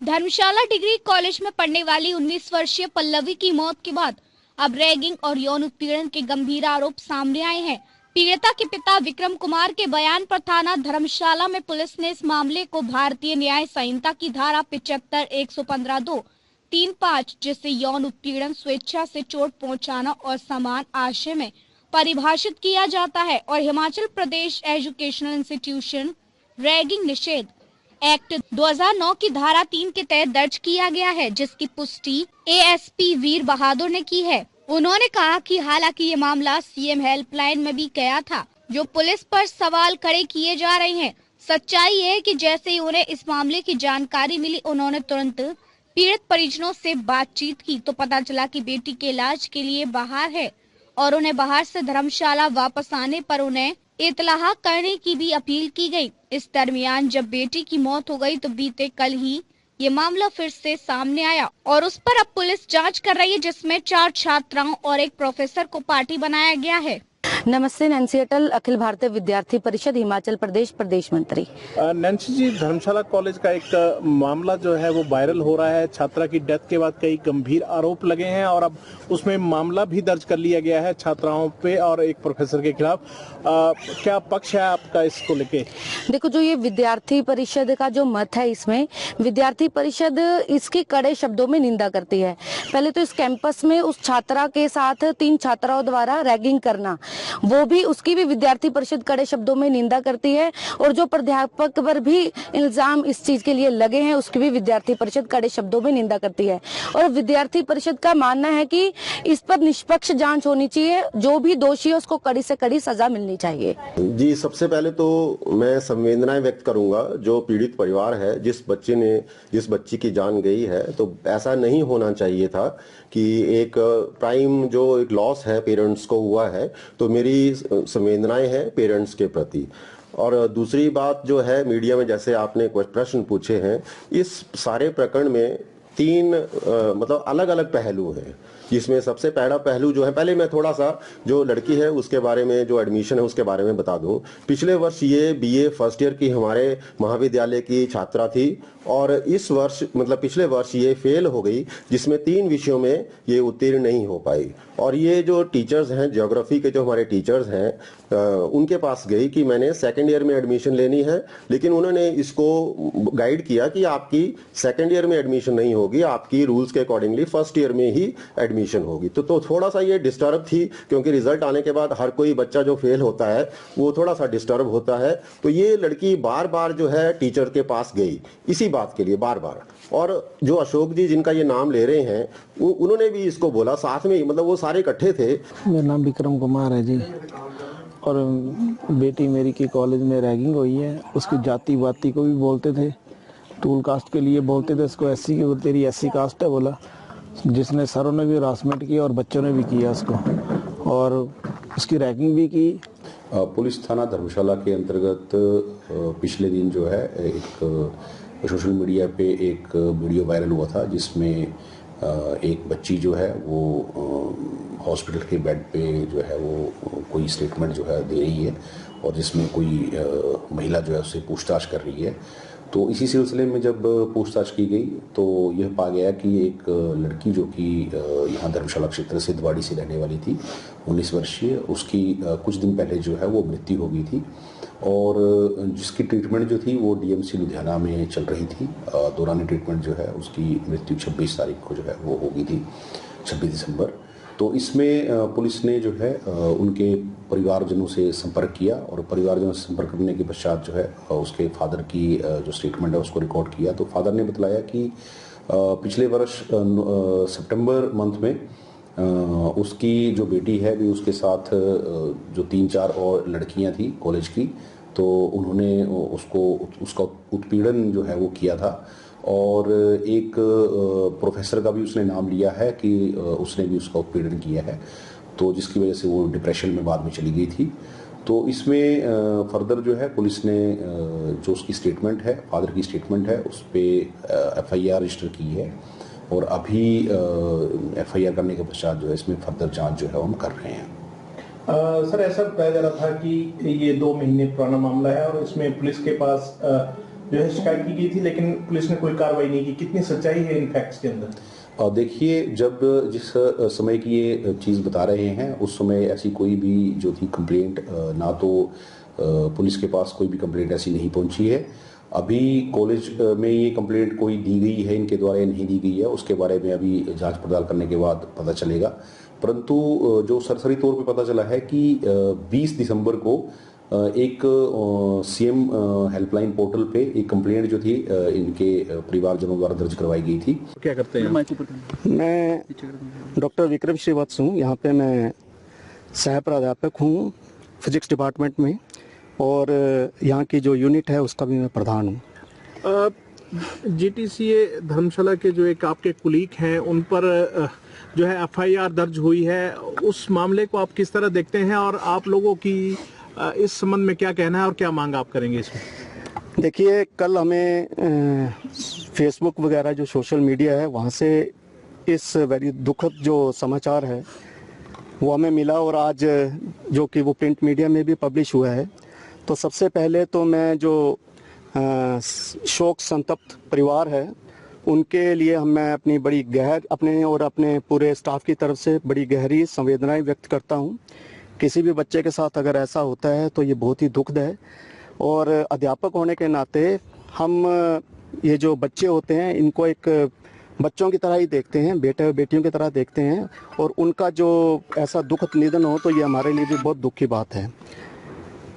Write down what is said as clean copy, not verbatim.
धर्मशाला degree college में पढ़ने वाली 19 वर्षीय पल्लवी की मौत के बाद अब रैगिंग और यौन उत्पीड़न के गंभीर आरोप सामने आए हैं। पीड़िता के पिता विक्रम कुमार के बयान पर थाना धर्मशाला में पुलिस ने इस मामले को भारतीय न्याय संहिता की धारा 75, 115(2), 3(5) जिससे यौन उत्पीड़न, स्वेच्छा से चोट पहुंचाना और समान आशय में परिभाषित किया जाता है और Himachal Pradesh educational institution ragging निषेध एक्ट 2009 की धारा 3 के तहत दर्ज किया गया है, जिसकी पुष्टि एएसपी वीर बहादुर ने की है। उन्होंने कहा कि हालांकि ये मामला सीएम हेल्पलाइन में भी गया था, जो पुलिस पर सवाल खड़े किए जा रहे हैं। सच्चाई है कि जैसे ही उन्हें इस मामले की जानकारी मिली, उन्होंने तुरंत पीड़ित परिजनों से बातचीत की तो पता चला कि बेटी के इलाज के लिए बाहर है और उन्हें बाहर से धर्मशाला वापस आने पर उन्हें इत्तलाह करने की भी अपील की गई। इस दरमियान जब बेटी की मौत हो गई तो बीते कल ही ये मामला फिर से सामने आया और उस पर अब पुलिस जांच कर रही है, जिसमें 4 छात्राओं और एक प्रोफेसर को पार्टी बनाया गया है। नमस्ते, नैन्सी अटल, अखिल भारतीय विद्यार्थी परिषद हिमाचल प्रदेश प्रदेश मंत्री। नैन्सी जी, धर्मशाला कॉलेज का एक मामला जो है वो वायरल हो रहा है। छात्रा की डेथ के बाद कई गंभीर आरोप लगे हैं और अब उसमें मामला भी दर्ज कर लिया गया है छात्राओं पे और एक प्रोफेसर के खिलाफ। क्या पक्ष है आपका इसको लेके? देखो, जो ये विद्यार्थी परिषद का जो मत है, इसमें विद्यार्थी परिषद इसकी कड़े शब्दों में निंदा करती है। पहले तो इस कैंपस में उस छात्रा के साथ 3 छात्राओं द्वारा रैगिंग करना, वो भी उसकी भी विद्यार्थी परिषद कड़े शब्दों में निंदा करती है और जो प्राध्यापक पर भी इल्जाम इस चीज के लिए लगे हैं, उसकी भी विद्यार्थी परिषद कड़े शब्दों में निंदा करती है। और विद्यार्थी परिषद का मानना है कि इस पर निष्पक्ष जांच होनी चाहिए, जो भी दोषी है उसको कड़ी से कड़ी सजा मिलनी चाहिए। जी, सबसे पहले तो मैं संवेदनाएं व्यक्त करूंगा जो पीड़ित परिवार है, जिस बच्ची की जान गई है, तो ऐसा नहीं होना चाहिए था कि एक प्राइम जो एक लॉस है पेरेंट्स को हुआ है, तो मेरी संवेदनाएं हैं पेरेंट्स के प्रति। और दूसरी बात जो है, मीडिया में जैसे आपने कुछ प्रश्न पूछे हैं, इस सारे प्रकरण में 3 मतलब अलग अलग पहलू हैं, जिसमें सबसे पहला पहलू जो है, पहले मैं थोड़ा सा जो लड़की है उसके बारे में, जो एडमिशन है उसके बारे में बता दूं। पिछले वर्ष ये बीए फर्स्ट ईयर की हमारे महाविद्यालय की छात्रा थी और इस वर्ष मतलब पिछले वर्ष ये फेल हो गई, जिसमें 3 विषयों में ये उत्तीर्ण नहीं हो पाई। और ये जो टीचर्स हैं, ज्योग्राफी के जो हमारे टीचर्स हैं, उनके पास गई कि मैंने सेकंड ईयर में एडमिशन लेनी है, लेकिन उन्होंने इसको गाइड किया कि आपकी सेकंड ईयर में एडमिशन नहीं होगी, आपकी रूल्स के अकॉर्डिंगली फर्स्ट ईयर में ही एडमिशन होगी। तो थोड़ा सा ये डिस्टर्ब थी, क्योंकि रिजल्ट आने के बाद हर कोई बच्चा जो फेल होता है वो थोड़ा सा डिस्टर्ब होता है। तो ये लड़की बार बार जो है टीचर के पास गई इसी बात के लिए बार बार। और जो अशोक जी जिनका ये नाम ले रहे हैं, उन्होंने भी इसको बोला साथ में, मतलब वो सारे इकट्ठे थे। मेरा नाम विक्रम कुमार है जी, और बेटी मेरी की कॉलेज में रैगिंग हुई है। उसकी जाति वाति को भी बोलते थे, टूल कास्ट के लिए बोलते थे उसको, एससी की, तेरी एससी कास्ट है बोला, जिसने सरों ने भी हरासमेंट किया और बच्चों ने भी किया उसको, और उसकी रैगिंग भी की। पुलिस थाना धर्मशाला के अंतर्गत पिछले दिन जो है एक सोशल मीडिया पे एक वीडियो वायरल हुआ था, जिसमें एक बच्ची जो है वो हॉस्पिटल के बेड पे जो है वो कोई स्टेटमेंट जो है दे रही है और जिसमें कोई महिला जो है उससे पूछताछ कर रही है। तो इसी सिलसिले में जब पूछताछ की गई तो यह पा गया कि एक लड़की जो कि यहाँ धर्मशाला क्षेत्र से सिद्धवाड़ी से रहने वाली थी, 19 वर्षीय, उसकी कुछ दिन पहले जो है वो मृत्यु हो गई थी और जिसकी ट्रीटमेंट जो थी वो डीएमसी लुधियाना में चल रही थी। दौरान ट्रीटमेंट जो है उसकी मृत्यु 26 तारीख को जो है वो हो गई थी, 26 दिसंबर। तो इसमें पुलिस ने जो है उनके परिवारजनों से संपर्क किया और परिवारजनों से संपर्क करने के पश्चात जो है उसके फादर की जो स्टेटमेंट है उसको रिकॉर्ड किया। तो फादर ने बतलाया कि पिछले वर्ष सितंबर मंथ में उसकी जो बेटी है भी उसके साथ जो 3-4 और लड़कियां थी कॉलेज की, तो उन्होंने उसका उत्पीड़न जो है वो किया था और एक प्रोफेसर का भी उसने नाम लिया है कि उसने भी उसका उत्पीड़न किया है, तो जिसकी वजह से वो डिप्रेशन में बाद में चली गई थी। तो इसमें फर्दर जो है पुलिस ने जो उसकी स्टेटमेंट है, फादर की स्टेटमेंट है, उस पर एफआईआर रजिस्टर की है और अभी एफआईआर करने के पश्चात जो है इसमें फर्दर जांच जो है हम कर रहे हैं। सर, ऐसा बताया जा रहा था कि ये 2 महीने पुराना मामला है और इसमें पुलिस के पास जो है शिकायत की गई थी, लेकिन पुलिस ने कोई कार्रवाई नहीं की। कितनी सच्चाई है इन फैक्ट्स के अंदर? और देखिए, जब जिस समय की ये चीज़ बता रहे हैं उस समय ऐसी कोई भी जो थी कंप्लेंट, ना तो पुलिस के पास कोई भी कंप्लेंट ऐसी नहीं पहुंची है। अभी कॉलेज में ये कंप्लेंट कोई दी गई है इनके द्वारा या नहीं दी गई है, उसके बारे में अभी जांच पड़ताल करने के बाद पता चलेगा। परंतु जो सरसरी तौर पे पता चला है कि 20 दिसंबर को एक सीएम हेल्पलाइन पोर्टल पे एक कंप्लेंट जो थी इनके परिवारजनों द्वारा दर्ज करवाई गई थी। क्या करते हैं? मैं डॉक्टर विक्रम श्रीवास्तव हूँ। यहाँ पे मैं सह प्राध्यापक हूँ फिजिक्स डिपार्टमेंट में, और यहाँ की जो यूनिट है उसका भी मैं प्रधान हूँ। जीटीसीए धर्मशाला के जो एक आपके कुलीग हैं उन पर जो है एफआईआर दर्ज हुई है, उस मामले को आप किस तरह देखते हैं और आप लोगों की इस संबंध में क्या कहना है और क्या मांग आप करेंगे इसमें? देखिए, कल हमें फेसबुक वगैरह जो सोशल मीडिया है वहाँ से इस वेरी दुखद जो समाचार है वो हमें मिला, और आज जो कि वो प्रिंट मीडिया में भी पब्लिश हुआ है। तो सबसे पहले तो मैं जो शोक संतप्त परिवार है उनके लिए मैं अपने और अपने पूरे स्टाफ की तरफ से बड़ी गहरी संवेदनाएं व्यक्त करता हूं। किसी भी बच्चे के साथ अगर ऐसा होता है तो ये बहुत ही दुखद है, और अध्यापक होने के नाते हम ये जो बच्चे होते हैं इनको एक बच्चों की तरह ही देखते हैं, बेटे और बेटियों की तरह देखते हैं, और उनका जो ऐसा दुखद निधन हो तो ये हमारे लिए भी बहुत दुख की बात है।